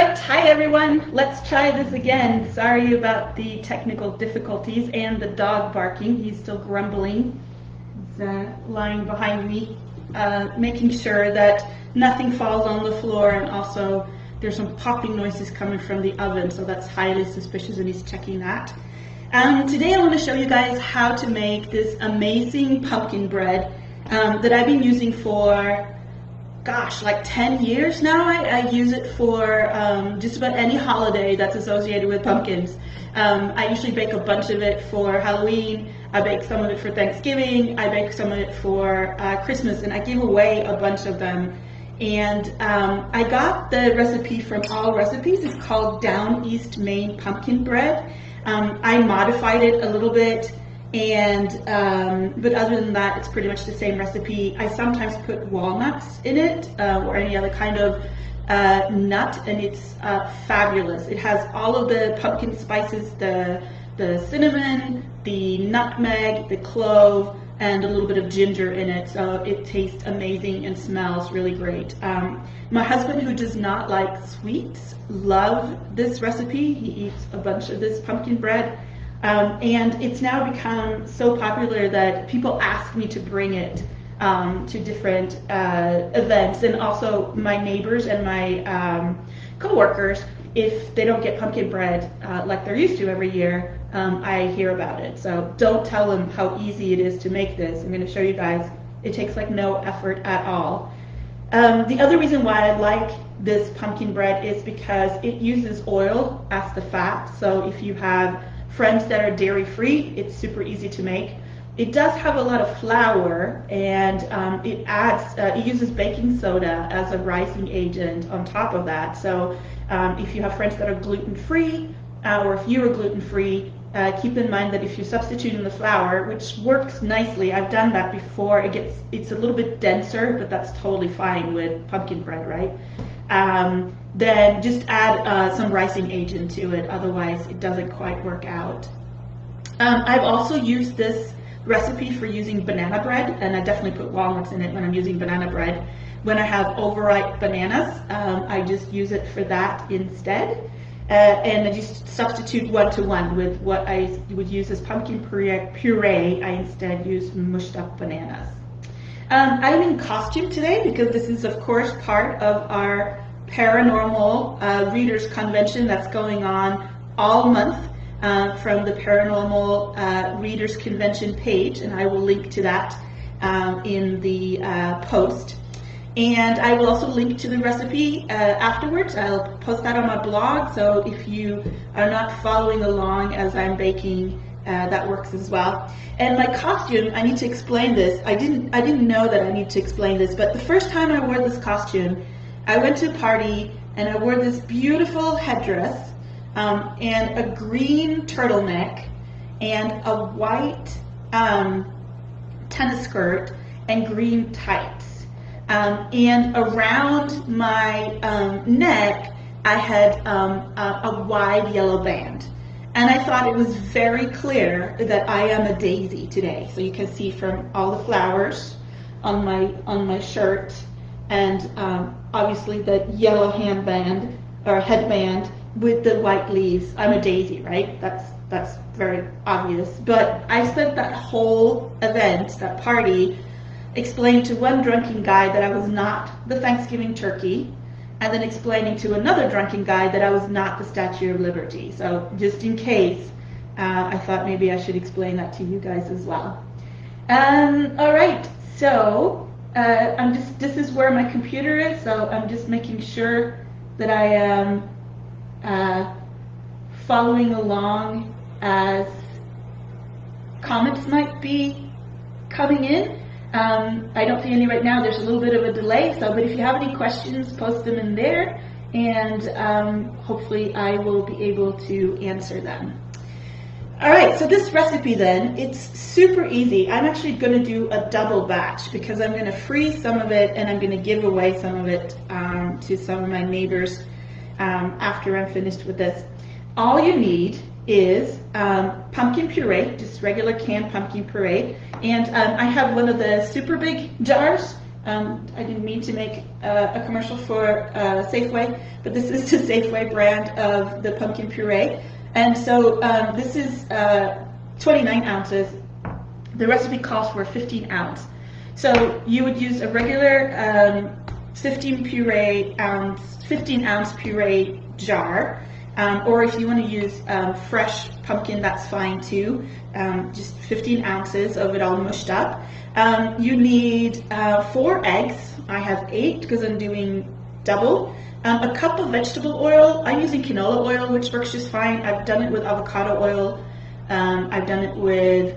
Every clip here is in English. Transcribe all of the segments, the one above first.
right, hi everyone. Let's try this again. Sorry about the technical difficulties and the dog barking. He's still grumbling. He's lying behind me, making sure that nothing falls on the floor, and also there's some popping noises coming from the oven, so that's highly suspicious, and he's checking that. Today I want to show you guys how to make this amazing pumpkin bread that I've been using for like 10 years now. I use it for just about any holiday that's associated with pumpkins. I usually bake a bunch of it for Halloween, I bake some of it for Thanksgiving, I bake some of it for Christmas, and I give away a bunch of them. And I got the recipe from All Recipes. It's called Down East Maine Pumpkin Bread. I modified it a little bit, and but other than that, it's pretty much the same recipe. I sometimes put walnuts in it or any other kind of nut, and it's fabulous. It has all of the pumpkin spices, the cinnamon, the nutmeg, the clove, and a little bit of ginger in it, so it tastes amazing and smells really great. My husband, who does not like sweets, loves this recipe. He eats a bunch of this pumpkin bread. And it's now become so popular that people ask me to bring it to different events, and also my neighbors and my co-workers, if they don't get pumpkin bread like they're used to every year, I hear about it. So don't tell them how easy it is to make this. I'm going to show you guys. It takes like no effort at all. The other reason why I like this pumpkin bread is because it uses oil as the fat. So if you have friends that are dairy-free, it's super easy to make. It does have a lot of flour, and it uses baking soda as a rising agent on top of that. So if you have friends that are gluten-free, or if you are gluten-free, keep in mind that if you're substituting the flour, which works nicely, I've done that before, it's a little bit denser, but that's totally fine with pumpkin bread, right? Then just add some rising agent to it, otherwise it doesn't quite work out. I've also used this recipe for using banana bread, and I definitely put walnuts in it when I'm using banana bread. When I have overripe bananas, I just use it for that instead. And I just substitute 1-to-1 with what I would use as pumpkin puree. I instead use mushed up bananas. I'm in costume today because this is, of course, part of our paranormal readers convention that's going on all month from the paranormal readers convention page, and I will link to that in the post. And I will also link to the recipe afterwards. I'll post that on my blog, so if you are not following along as I'm baking, that works as well. And my costume, I need to explain this. I didn't know that I need to explain this, but the first time I wore this costume, I went to a party and I wore this beautiful headdress and a green turtleneck and a white tennis skirt and green tights. And around my neck, I had a wide yellow band. And I thought it was very clear that I am a daisy today. So you can see from all the flowers on my shirt, and obviously the yellow headband with the white leaves. I'm a daisy, right? That's very obvious. But I spent that whole event, that party, explaining to one drunken guy that I was not the Thanksgiving turkey, and then explaining to another drunken guy that I was not the Statue of Liberty. So just in case, I thought maybe I should explain that to you guys as well. All right, so this is where my computer is, so I'm just making sure that I am following along as comments might be coming in. I don't see any right now. There's a little bit of a delay, but if you have any questions, post them in there, and hopefully I will be able to answer them. All right, so this recipe then, it's super easy. I'm actually going to do a double batch because I'm going to freeze some of it and I'm going to give away some of it to some of my neighbors after I'm finished with this. All you need is pumpkin puree, just regular canned pumpkin puree, and I have one of the super big jars, I didn't mean to make a commercial for Safeway, but this is the Safeway brand of the pumpkin puree. And so this is 29 ounces. The recipe calls for 15 ounce. So you would use a regular 15 ounce puree jar, or if you want to use fresh pumpkin, that's fine too. Just 15 ounces of it all mushed up. You need 4 eggs. I have 8 because I'm doing double. A cup of vegetable oil. I'm using canola oil, which works just fine. I've done it with avocado oil. I've done it with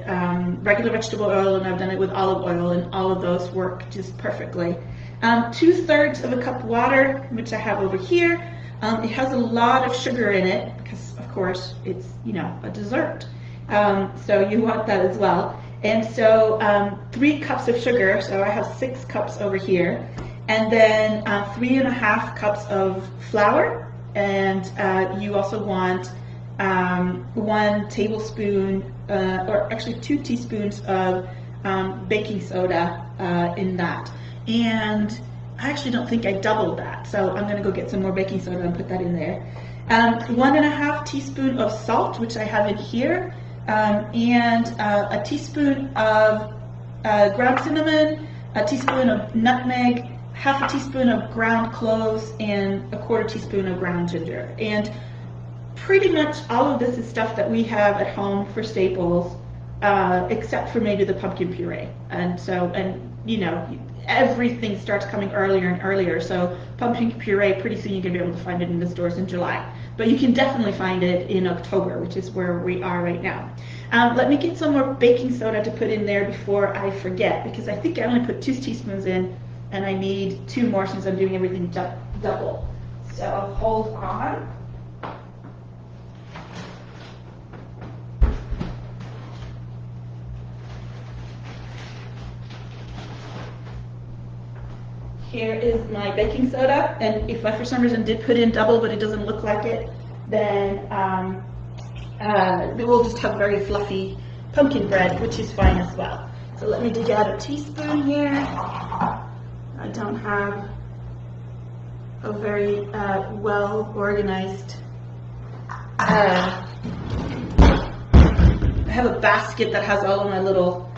regular vegetable oil, and I've done it with olive oil, and all of those work just perfectly. 2/3 of a cup of water, which I have over here. It has a lot of sugar in it because, of course, it's, you know, a dessert. So you want that as well. And so 3 cups of sugar, so I have 6 cups over here. And then 3.5 cups of flour. And you also want 1 tablespoon, or actually 2 teaspoons of baking soda in that. And I actually don't think I doubled that, so I'm going to go get some more baking soda and put that in there. 1.5 teaspoon of salt, which I have in here, and a teaspoon of ground cinnamon, a teaspoon of nutmeg, half a teaspoon of ground cloves, and a 1/4 teaspoon of ground ginger. And pretty much all of this is stuff that we have at home for staples, except for maybe the pumpkin puree. And so, and you know, everything starts coming earlier and earlier. So pumpkin puree, pretty soon you're gonna be able to find it in the stores in July. But you can definitely find it in October, which is where we are right now. Let me get some more baking soda to put in there before I forget, because I think I only put 2 teaspoons in, and I need 2 more since I'm doing everything double. So hold on. Here is my baking soda, and if I for some reason did put in double but it doesn't look like it, then we'll just have very fluffy pumpkin bread, which is fine as well. So let me dig out a teaspoon here. I don't have a very well organized, I have a basket that has all of my little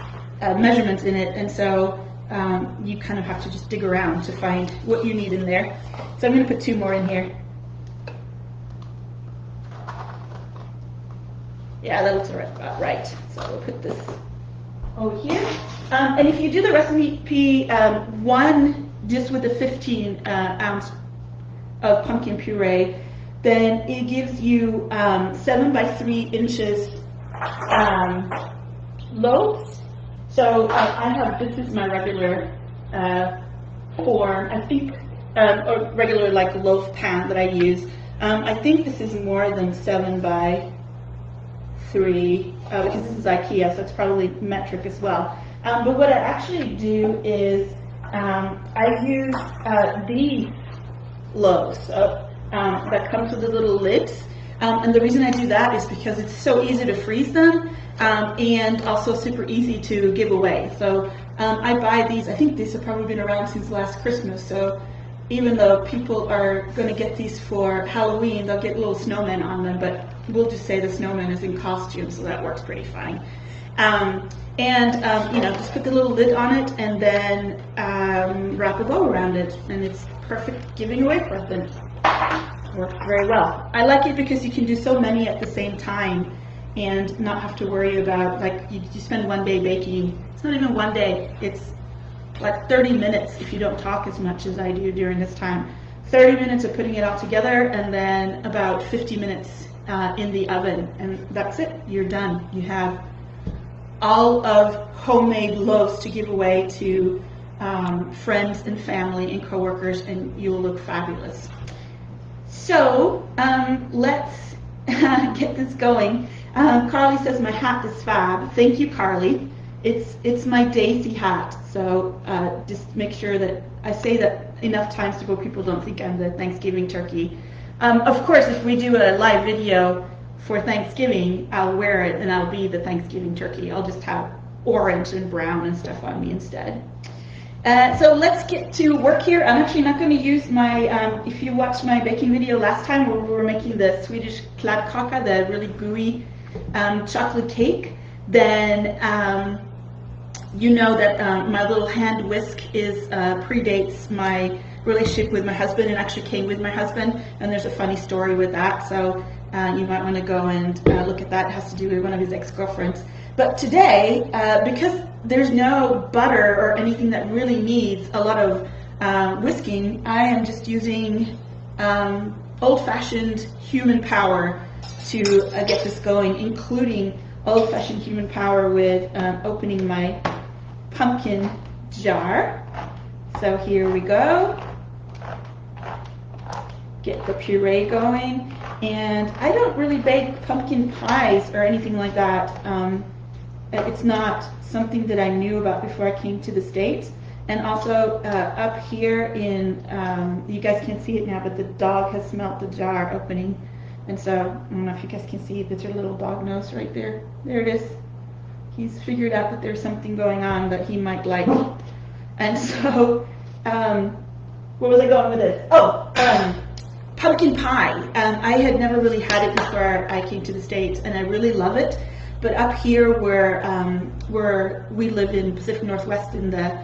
measurements in it, and so you kind of have to just dig around to find what you need in there. So I'm going to put 2 more in here. Yeah, that looks about right. So we'll put this over here. And if you do the recipe one just with the 15 ounce of pumpkin puree, then it gives you 7 by 3 inches loaves. So I have, this is my regular form, I think, or regular like loaf pan that I use. I think this is more than 7 by 3, because this is IKEA, so it's probably metric as well. But what I actually do is I use these loaves that comes with the little lids. And the reason I do that is because it's so easy to freeze them, and also super easy to give away. So I buy these, I think these have probably been around since last Christmas, so even though people are going to get these for Halloween, they'll get little snowmen on them, but we'll just say the snowman is in costume, so that works pretty fine. You know, just put the little lid on it and then wrap a bow around it, and it's perfect giving away present. Works very well. I like it because you can do so many at the same time and not have to worry about, like, you spend 1 day baking. It's not even 1 day, it's like 30 minutes if you don't talk as much as I do during this time. 30 minutes of putting it all together, and then about 50 minutes in the oven, and that's it, you're done. You have all of homemade loaves to give away to friends and family and coworkers, and you'll look fabulous. So let's get this going. Carly says my hat is fab. Thank you, Carly. It's my Daisy hat. So just make sure that I say that enough times so people don't think I'm the Thanksgiving turkey. Of course, if we do a live video for Thanksgiving, I'll wear it and I'll be the Thanksgiving turkey. I'll just have orange and brown and stuff on me instead. So let's get to work here. I'm actually not going to use my, if you watched my baking video last time where we were making the Swedish kladdkaka, the really gooey chocolate cake, then you know that my little hand whisk predates my relationship with my husband, and actually came with my husband, and there's a funny story with that, so you might want to go and look at that. It has to do with one of his ex-girlfriends. But today, because there's no butter or anything that really needs a lot of whisking, I am just using old-fashioned human power to get this going, including old-fashioned human power with opening my pumpkin jar. So here we go. Get the puree going. And I don't really bake pumpkin pies or anything like that. It's not something that I knew about before I came to the States. And also up here in, you guys can't see it now, but the dog has smelt the jar opening. And so, I don't know if you guys can see, there's a little dog nose right there. There it is. He's figured out that there's something going on that he might like. And so, where was I going with this? Oh, pumpkin pie. I had never really had it before I came to the States, and I really love it. But up here where we live in Pacific Northwest in the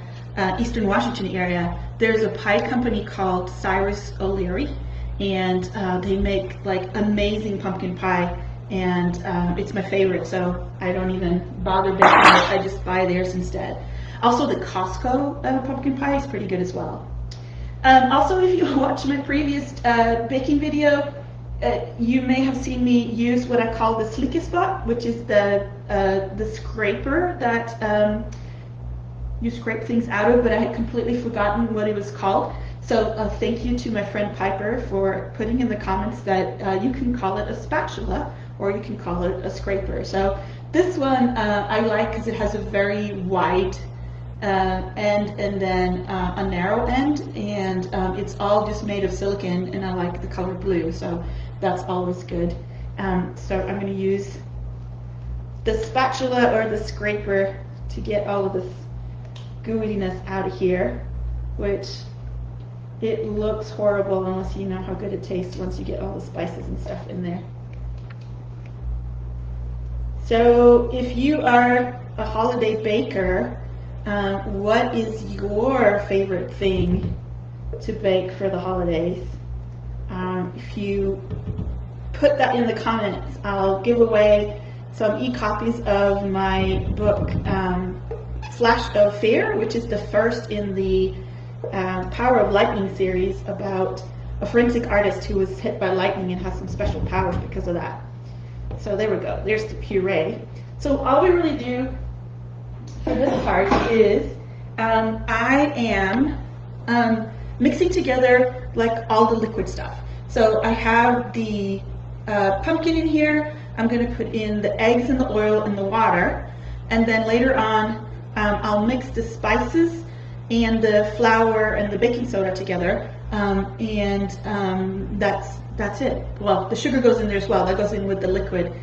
Eastern Washington area, there's a pie company called Cyrus O'Leary, and they make like amazing pumpkin pie, and it's my favorite, so I don't even bother baking it. I just buy theirs instead. Also, the Costco pumpkin pie is pretty good as well. Also, if you watched my previous baking video, you may have seen me use what I call the slikkespot, which is the scraper that you scrape things out of, but I had completely forgotten what it was called. So thank you to my friend Piper for putting in the comments that you can call it a spatula or you can call it a scraper. So this one I like because it has a very wide end and then a narrow end, and it's all just made of silicone, and I like the color blue, so that's always good. So I'm going to use the spatula or the scraper to get all of this gooiness out of here, which it looks horrible unless you know how good it tastes once you get all the spices and stuff in there. So if you are a holiday baker, what is your favorite thing to bake for the holidays? If you put that in the comments, I'll give away some e-copies of my book, Flash of Fear, which is the first in the Power of Lightning series about a forensic artist who was hit by lightning and has some special powers because of that. So there we go, there's the puree. So all we really do for this part is I am mixing together like all the liquid stuff. So I have the pumpkin in here. I'm going to put in the eggs and the oil and the water, and then later on I'll mix the spices and the flour and the baking soda together, and that's it. Well, the sugar goes in there as well. That goes in with the liquid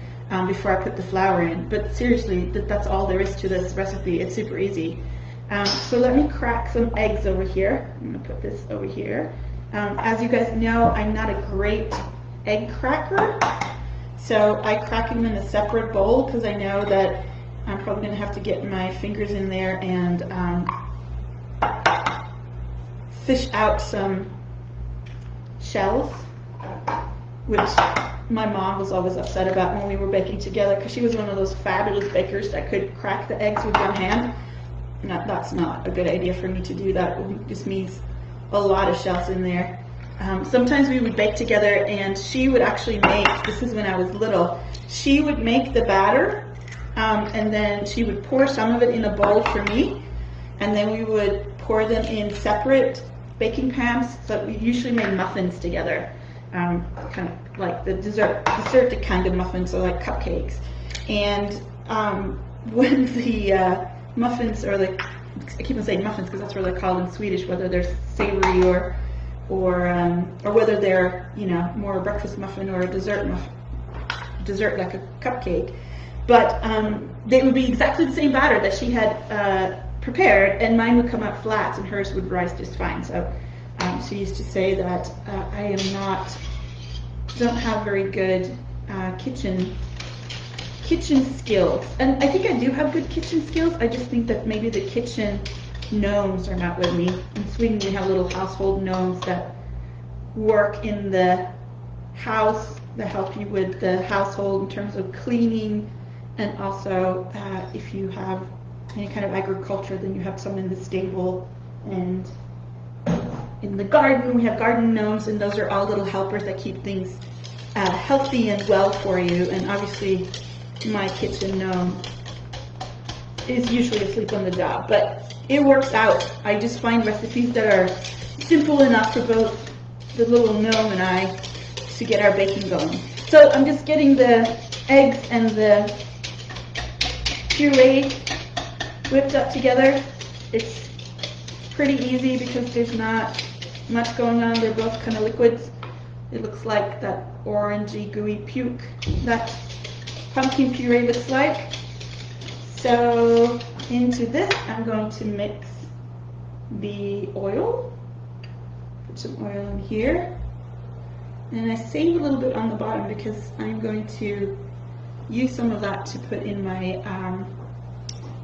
before I put the flour in. But seriously, that's all there is to this recipe. It's super easy. So let me crack some eggs over here. I'm going to put this over here. As you guys know, I'm not a great egg cracker, so I crack them in a separate bowl because I know that I'm probably going to have to get my fingers in there and fish out some shells, which my mom was always upset about when we were baking together because she was one of those fabulous bakers that could crack the eggs with one hand. That's not a good idea for me to do that. It just means a lot of shells in there. Sometimes we would bake together, and she would actually make, this is when I was little, she would make the batter, and then she would pour some of it in a bowl for me, and then we would pour them in separate baking pans. So we usually made muffins together, kind of like the dessert kind of muffins, so like cupcakes. And when the muffins, or the, I keep on saying muffins because that's what they're called in Swedish, whether they're savory or whether they're, you know, more a breakfast muffin or a dessert like a cupcake. But they would be exactly the same batter that she had prepared, and mine would come out flat and hers would rise just fine. So she used to say that I don't have very good kitchen skills. And I think I do have good kitchen skills. I just think that maybe the kitchen gnomes are not with me. In Sweden we have little household gnomes that work in the house, that help you with the household in terms of cleaning, and also if you have any kind of agriculture, then you have some in the stable, and in the garden we have garden gnomes, and those are all little helpers that keep things healthy and well for you. And obviously my kitchen gnome is usually asleep on the job, but it works out. I just find recipes that are simple enough for both the little gnome and I to get our baking going. So I'm just getting the eggs and the puree whipped up together. It's pretty easy because there's not much going on. They're both kind of liquids. It looks like that orangey gooey puke that pumpkin puree looks like. So into this I'm going to mix the oil. Put some oil in here. And I save a little bit on the bottom because I'm going to use some of that to put in my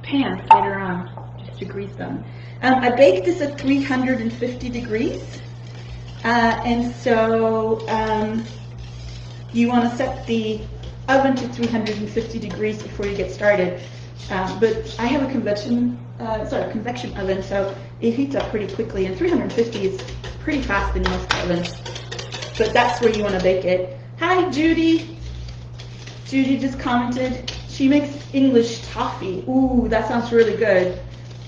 pans later on, just to grease them. I baked this at 350 degrees. And so you want to set the oven to 350 degrees before you get started. But I have a convection oven, so it heats up pretty quickly, and 350 is pretty fast in most ovens. But that's where you want to bake it. Hi, Judy. Judy just commented. She makes English toffee. Ooh, that sounds really good.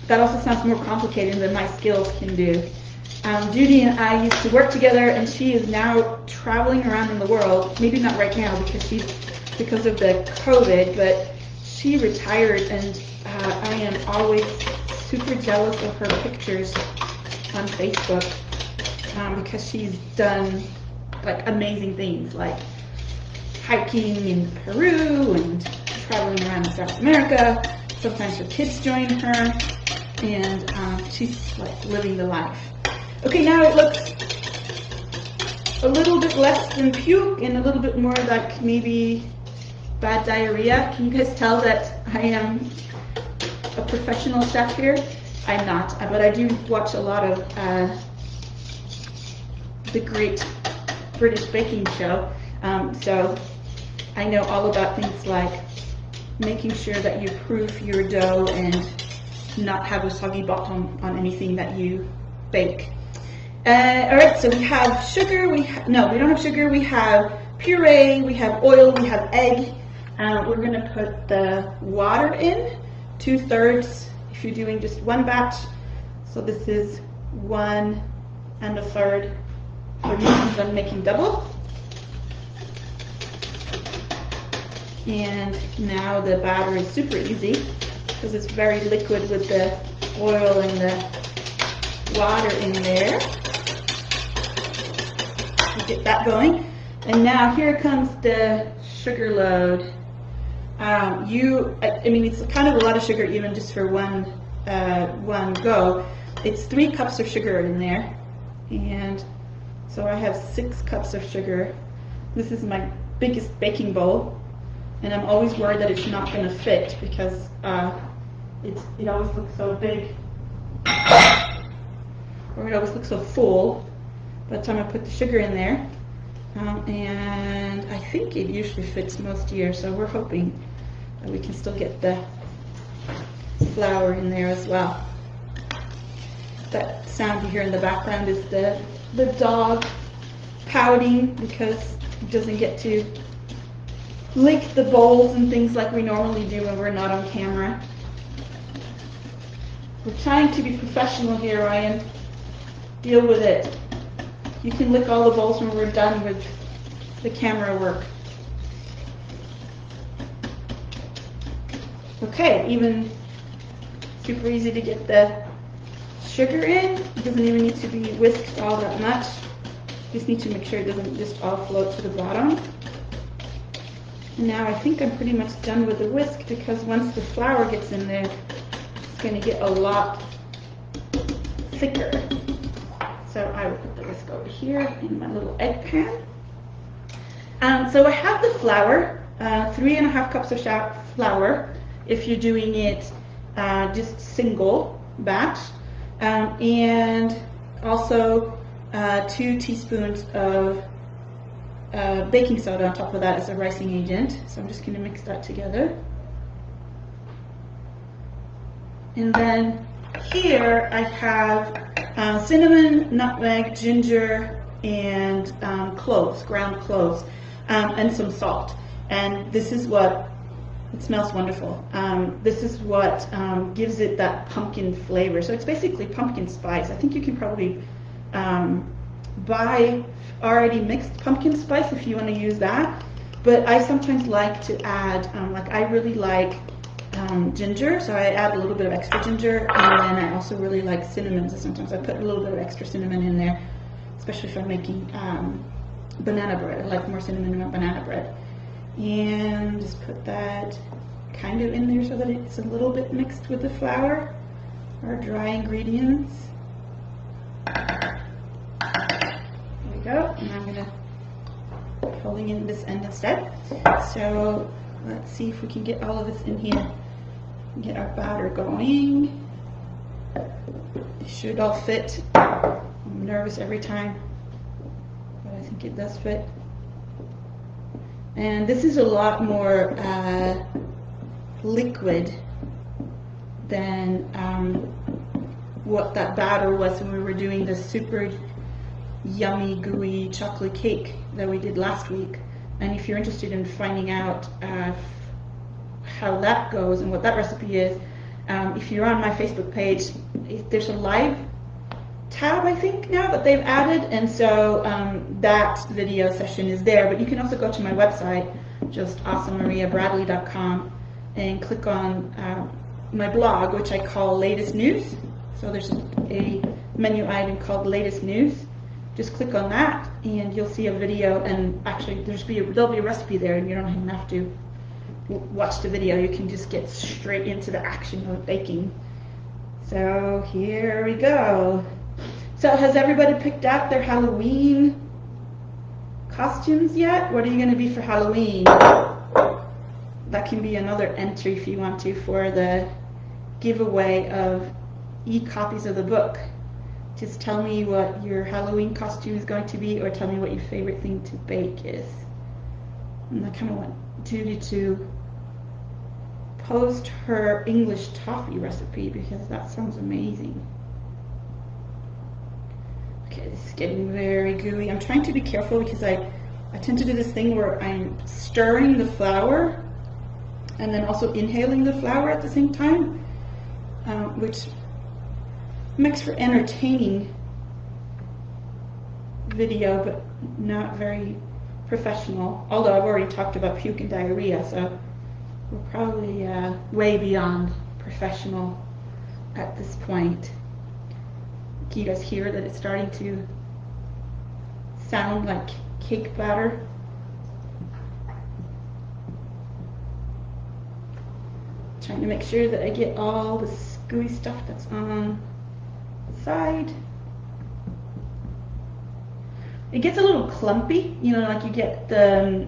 That also sounds more complicated than my skills can do. Judy and I used to work together, and she is now traveling around in the world. Maybe not right now because of the COVID, but she retired, and I am always super jealous of her pictures on Facebook because she's done like amazing things, like hiking in Peru and traveling around in South America. Sometimes her kids join her, and she's like living the life. Okay, now it looks a little bit less than puke and a little bit more like maybe bad diarrhea. Can you guys tell that I am a professional chef here? I'm not, but I do watch a lot of the Great British Baking Show, so I know all about things like making sure that you proof your dough and not have a soggy bottom on anything that you bake. All right, so we have sugar. No, we don't have sugar. We have puree. We have oil. We have egg. We're going to put the water in, 2/3 if you're doing just one batch. So this is 1 1/3. I'm making double. And now the batter is super easy because it's very liquid with the oil and the water in there. Get that going. And now here comes the sugar load. I mean, it's kind of a lot of sugar even just for one go. It's 3 cups of sugar in there, and so I have 6 cups of sugar. This is my biggest baking bowl, and I'm always worried that it's not going to fit because it always looks so big, or it always looks so full by the time I put the sugar in there. And I think it usually fits most years, so we're hoping that we can still get the flour in there as well. That sound you hear in the background is the dog pouting because it doesn't get to lick the bowls and things like we normally do when we're not on camera. We're trying to be professional here, Ryan. Deal with it. You can lick all the bowls when we're done with the camera work. Okay, even super easy to get the sugar in. It doesn't even need to be whisked all that much. Just need to make sure it doesn't just all float to the bottom. And now I think I'm pretty much done with the whisk because once the flour gets in there, it's going to get a lot thicker. So I will put the whisk over here in my little egg pan. So I have the flour, 3.5 cups of flour if you're doing it just single batch, and also 2 teaspoons of baking soda on top of that as a ricing agent. So I'm just going to mix that together. And then here I have cinnamon, nutmeg, ginger, and cloves, ground cloves, and some salt. And this is what, it smells wonderful. This is what gives it that pumpkin flavor. So it's basically pumpkin spice. I think you can probably buy already mixed pumpkin spice if you want to use that. But I sometimes like to add, like I really like ginger, so I add a little bit of extra ginger, and then I also really like cinnamon, so sometimes I put a little bit of extra cinnamon in there, especially if I'm making banana bread. I like more cinnamon in my banana bread. And just put that kind of in there so that it's a little bit mixed with the flour, our dry ingredients. There we go, and I'm going to pulling in this end instead. So let's see if we can get all of this in here. Get our batter going. It should all fit. I'm nervous every time, but I think it does fit. And this is a lot more liquid than what that batter was when we were doing the super yummy, gooey chocolate cake that we did last week. And if you're interested in finding out how that goes and what that recipe is, if you're on my Facebook page, there's a live tab, I think, now that they've added, and so that video session is there. But you can also go to my website, just awesomemariabradley.com, and click on my blog, which I call Latest News. So there's a menu item called Latest News. Just click on that and you'll see a video, and actually there'll be a recipe there, and you don't even have to watch the video. You can just get straight into the action of baking. So here we go. So has everybody picked out their Halloween costumes yet? What are you going to be for Halloween? That can be another entry if you want to for the giveaway of e-copies of the book. Just tell me what your Halloween costume is going to be, or tell me what your favorite thing to bake is. And I kind of want Judy to post her English toffee recipe because that sounds amazing. Okay, this is getting very gooey. I'm trying to be careful because I tend to do this thing where I'm stirring the flour and then also inhaling the flour at the same time, which makes for entertaining video, but not very professional. Although I've already talked about puke and diarrhea, so we're probably way beyond professional at this point. Can you guys hear that it's starting to sound like cake batter? Trying to make sure that I get all the gooey stuff that's on the side. It gets a little clumpy, you know, like you get the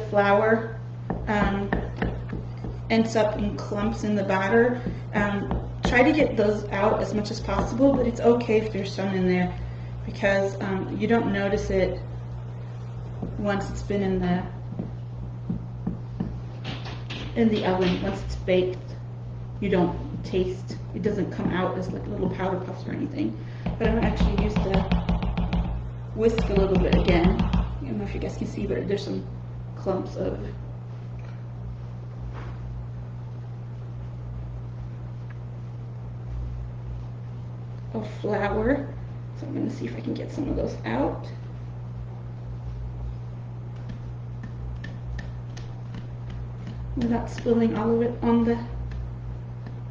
flour ends up in clumps in the batter. Try to get those out as much as possible, but it's okay if there's some in there because you don't notice it once it's been in the oven. Once it's baked, you don't taste, it doesn't come out as like little powder puffs or anything. But I'm going to actually use the whisk a little bit again. I don't know if you guys can see, but there's some clumps of flour. So I'm going to see if I can get some of those out. Without spilling all of it on the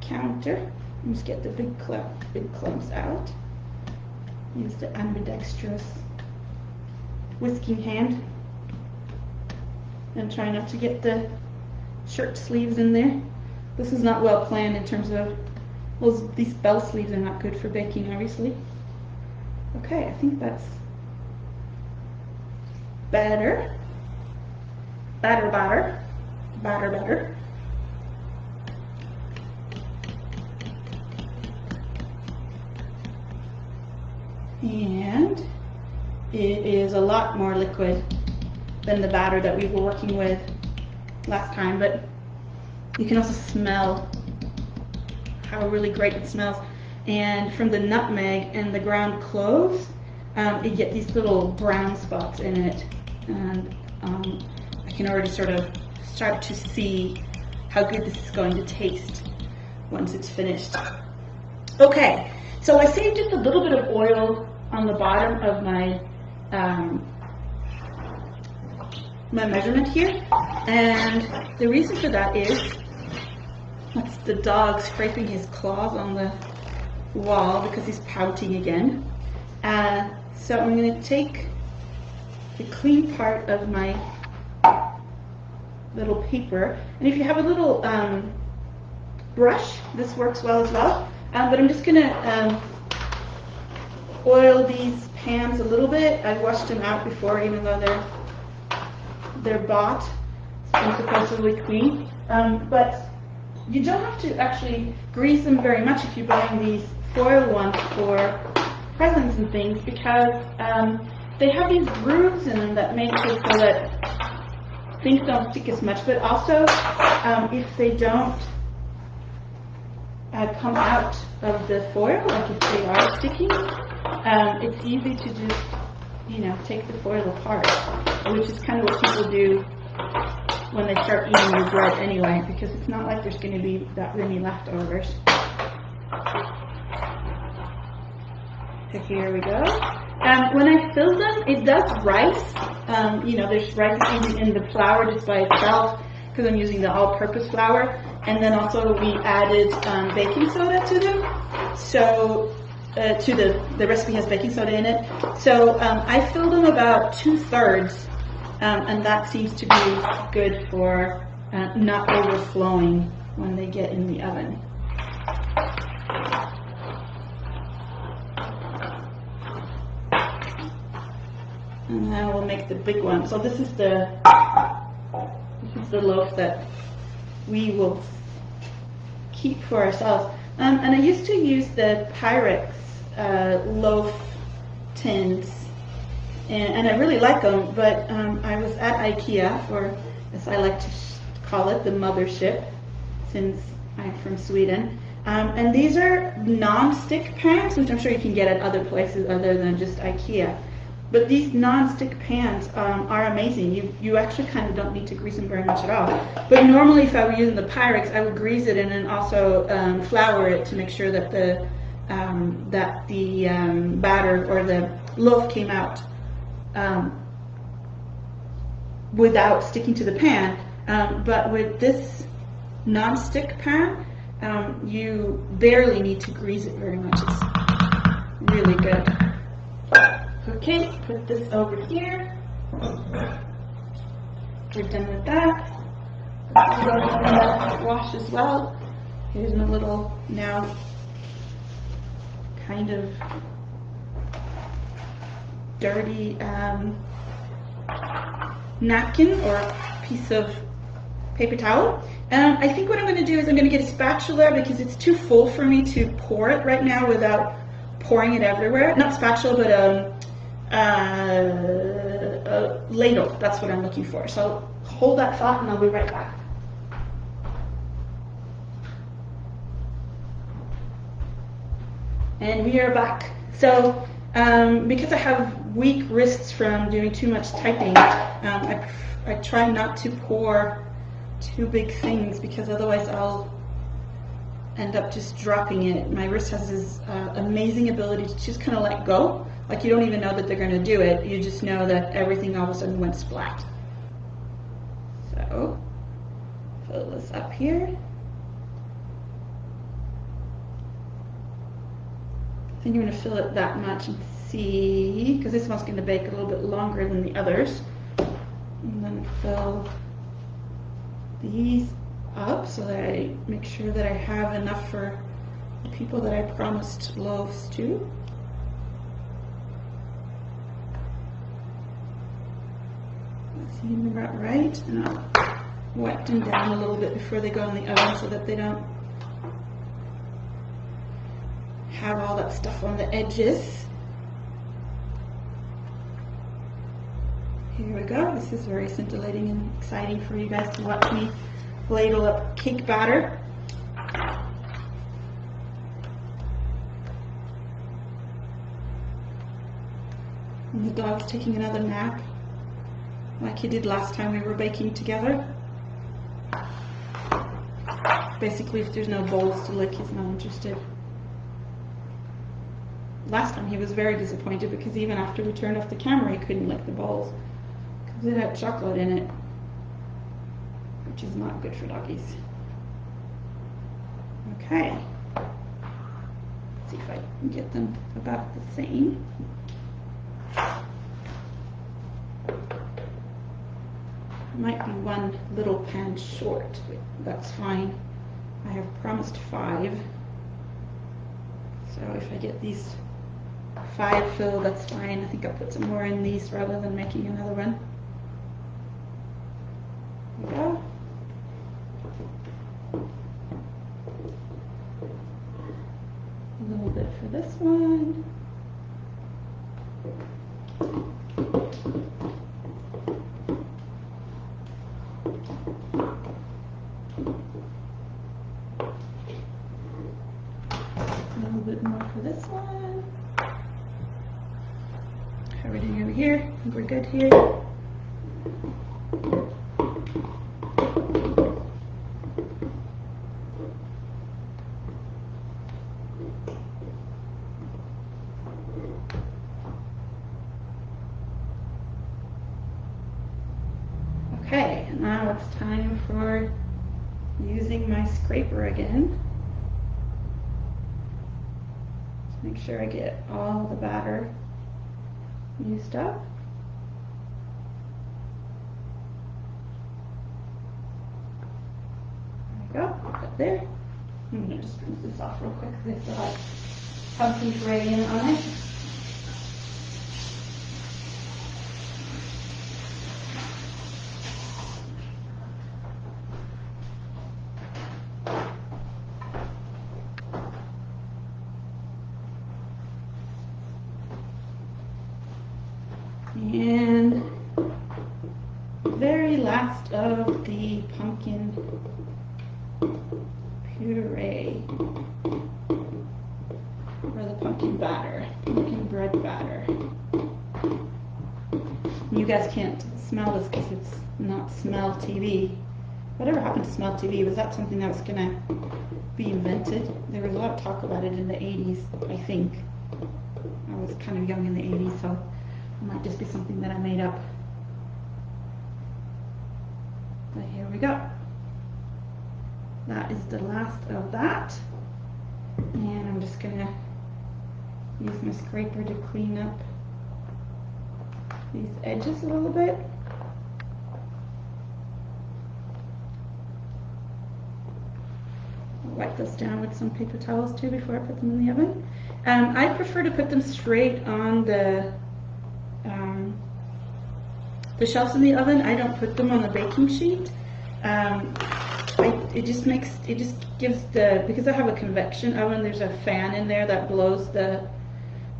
counter. Just get the big clumps out. Use the ambidextrous whisking hand. And try not to get the shirt sleeves in there. This is not well planned in terms of These bell sleeves are not good for baking, obviously. Okay, I think that's better. Batter. And it is a lot more liquid than the batter that we were working with last time, but you can also smell how really great it smells. And from the nutmeg and the ground cloves, you get these little brown spots in it. And I can already sort of start to see how good this is going to taste once it's finished. Okay, so I saved just a little bit of oil on the bottom of my my measurement here, and the reason for that is that's the dog scraping his claws on the wall because he's pouting again. So I'm going to take the clean part of my little paper, and if you have a little brush, this works well as well, but I'm just going to oil these pans a little bit. I washed them out before, even though they're bought and supposedly clean, but you don't have to actually grease them very much if you're buying these foil ones for presents and things, because they have these grooves in them that make it so that things don't stick as much, but also if they don't come out of the foil, like if they are sticky, it's easy to just, take the foil apart, which is kind of what people do when they start eating your bread anyway, because it's not like there's going to be that many leftovers. So here we go. When I fill them, it does rice. There's rice in the flour just by itself, because I'm using the all-purpose flour, and then also we added baking soda to them. So the recipe has baking soda in it. So I fill them about 2/3, and that seems to be good for not overflowing when they get in the oven. And now we'll make the big one. So this is the loaf that we will keep for ourselves. And I used to use the Pyrex loaf tins, and I really like them, but I was at IKEA, or as I like to call it, the mothership, since I'm from Sweden. And these are non-stick pans, which I'm sure you can get at other places other than just IKEA. But these non-stick pans are amazing. You actually kind of don't need to grease them very much at all. But normally if I were using the Pyrex, I would grease it and then also flour it to make sure that the batter or the loaf came out without sticking to the pan. But with this non-stick pan, you barely need to grease it very much. It's really good. Okay, put this over here. We're done with that. Let's go ahead and let it wash as well. Here's my little, now, kind of dirty napkin or piece of paper towel. I think what I'm going to do is I'm going to get a spatula, because it's too full for me to pour it right now without pouring it everywhere. Not spatula, but a ladle. That's what I'm looking for. So hold that thought and I'll be right back. And we are back. So because I have weak wrists from doing too much typing, I try not to pour too big things, because otherwise I'll end up just dropping it. My wrist has this amazing ability to just kind of let go. Like you don't even know that they're going to do it. You just know that everything all of a sudden went splat. So fill this up here. I think I'm going to fill it that much and see, because this one's going to bake a little bit longer than the others. And then fill these up so that I make sure that I have enough for the people that I promised loaves to. Seeing them about right, and I'll wipe them down a little bit before they go in the oven so that they don't have all that stuff on the edges. Here we go. This is very scintillating and exciting for you guys to watch me ladle up cake batter. And the dog's taking another nap, like he did last time we were baking together. Basically, if there's no bowls to lick, he's not interested. Last time he was very disappointed because even after we turned off the camera, he couldn't lick the bowls because it had chocolate in it, which is not good for doggies. Okay, let's see if I can get them about the same. Might be one little pan short, but that's fine. I have promised 5. So if I get these 5 filled, that's fine. I think I'll put some more in these rather than making another one. There we go. A little bit for this one. A little bit more for this one. How are we doing over here? I think we're good here. Okay, now it's time for using my scraper again. Make sure I get all the batter used up. There we go, put that there. I'm going to just rinse this off real quick because I still have pumpkin puree in on it. And very last of the pumpkin puree, or the pumpkin batter, pumpkin bread batter. You guys can't smell this because it's not Smell TV. Whatever happened to Smell TV? Was that something that was going to be invented? There was a lot of talk about it in the 80s, I think. I was kind of young in the 80s, so it might just be something that I made up. But here we go. That is the last of that. And I'm just gonna use my scraper to clean up these edges a little bit. I'll wipe those down with some paper towels too before I put them in the oven. I prefer to put them straight on the shelves in the oven. I don't put them on the baking sheet. It just gives because I have a convection oven, there's a fan in there that blows the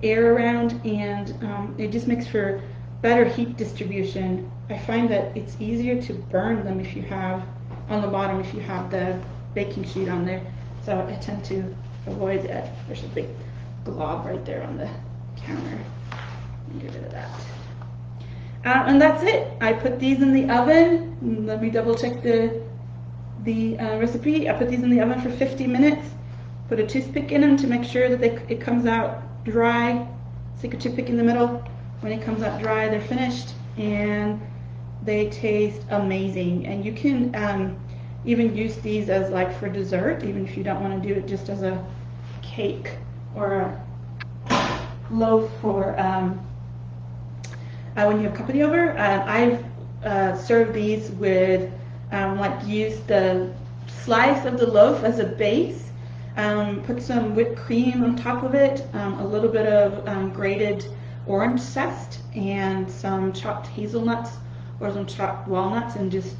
air around, and it just makes for better heat distribution. I find that it's easier to burn them if you have, on the bottom, if you have the baking sheet on there. So I tend to avoid that. There's a big glob right there on the counter. Get rid of that. And that's it. I put these in the oven. Let me double check the recipe. I put these in the oven for 50 minutes. Put a toothpick in them to make sure that it comes out dry. Stick a toothpick in the middle. When it comes out dry, they're finished, and they taste amazing. And you can even use these as like for dessert, even if you don't want to do it just as a cake or a loaf for when you have company over. I've served these with use the slice of the loaf as a base, Put some whipped cream on top of it, a little bit of grated orange zest, and some chopped hazelnuts or some chopped walnuts, and just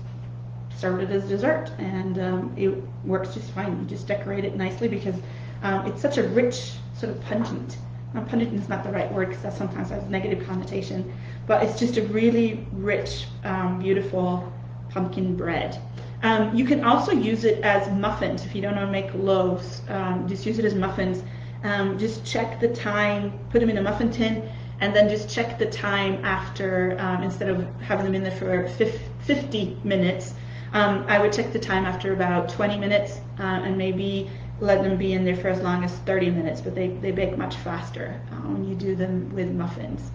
serve it as dessert. And it works just fine. You just decorate it nicely because it's such a rich, sort of pungent. Pungent is not the right word because that sometimes has a negative connotation, but it's just a really rich, beautiful pumpkin bread. You can also use it as muffins if you don't want to make loaves. Just use it as muffins. Just check the time, put them in a muffin tin, and then just check the time after, instead of having them in there for 50 minutes. I would check the time after about 20 minutes and maybe let them be in there for as long as 30 minutes, but they bake much faster when you do them with muffins.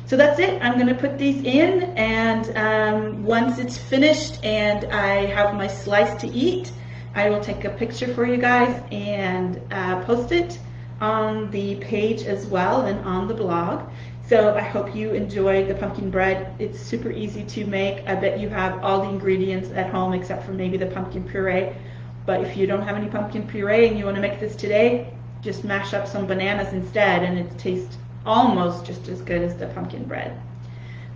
So that's it. I'm going to put these in, and once it's finished and I have my slice to eat, I will take a picture for you guys and post it on the page as well and on the blog. So I hope you enjoy the pumpkin bread. It's super easy to make. I bet you have all the ingredients at home except for maybe the pumpkin puree. But if you don't have any pumpkin puree and you want to make this today, just mash up some bananas instead, and it tastes almost just as good as the pumpkin bread.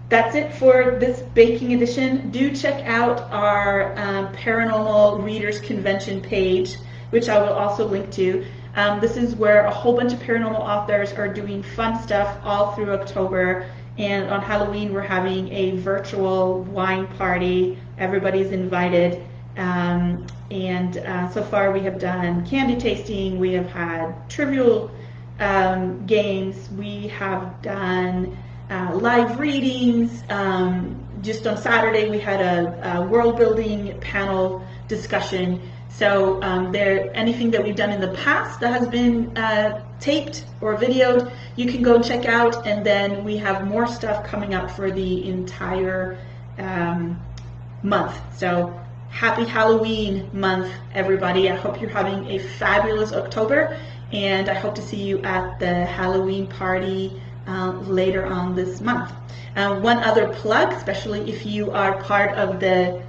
That's it for this baking edition. Do check out our Paranormal Readers Convention page, which I will also link to. This is where a whole bunch of paranormal authors are doing fun stuff all through October, and on Halloween we're having a virtual wine party. Everybody's invited. So far we have done candy tasting, we have had trivial games, we have done live readings. Just on Saturday we had a world building panel discussion. So anything that we've done in the past that has been taped or videoed, you can go check out, and then we have more stuff coming up for the entire month. So happy Halloween month, everybody. I hope you're having a fabulous October, and I hope to see you at the Halloween party later on this month. One other plug, especially if you are part of the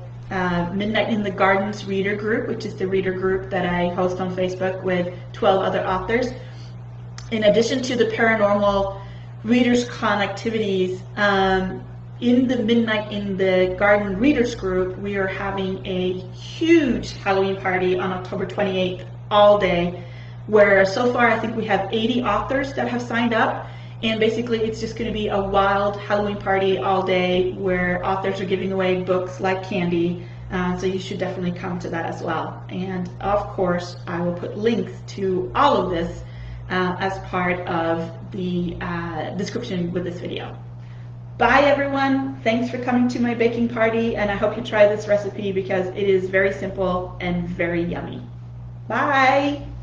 Midnight in the Gardens reader group, which is the reader group that I host on Facebook with 12 other authors. In addition to the Paranormal Readers Con activities, in the Midnight in the Garden readers group, we are having a huge Halloween party on October 28th all day, where so far I think we have 80 authors that have signed up, and basically it's just going to be a wild Halloween party all day where authors are giving away books like candy. So you should definitely come to that as well. And of course I will put links to all of this as part of the description with this video. Bye everyone, thanks for coming to my baking party, and I hope you try this recipe because it is very simple and very yummy. Bye!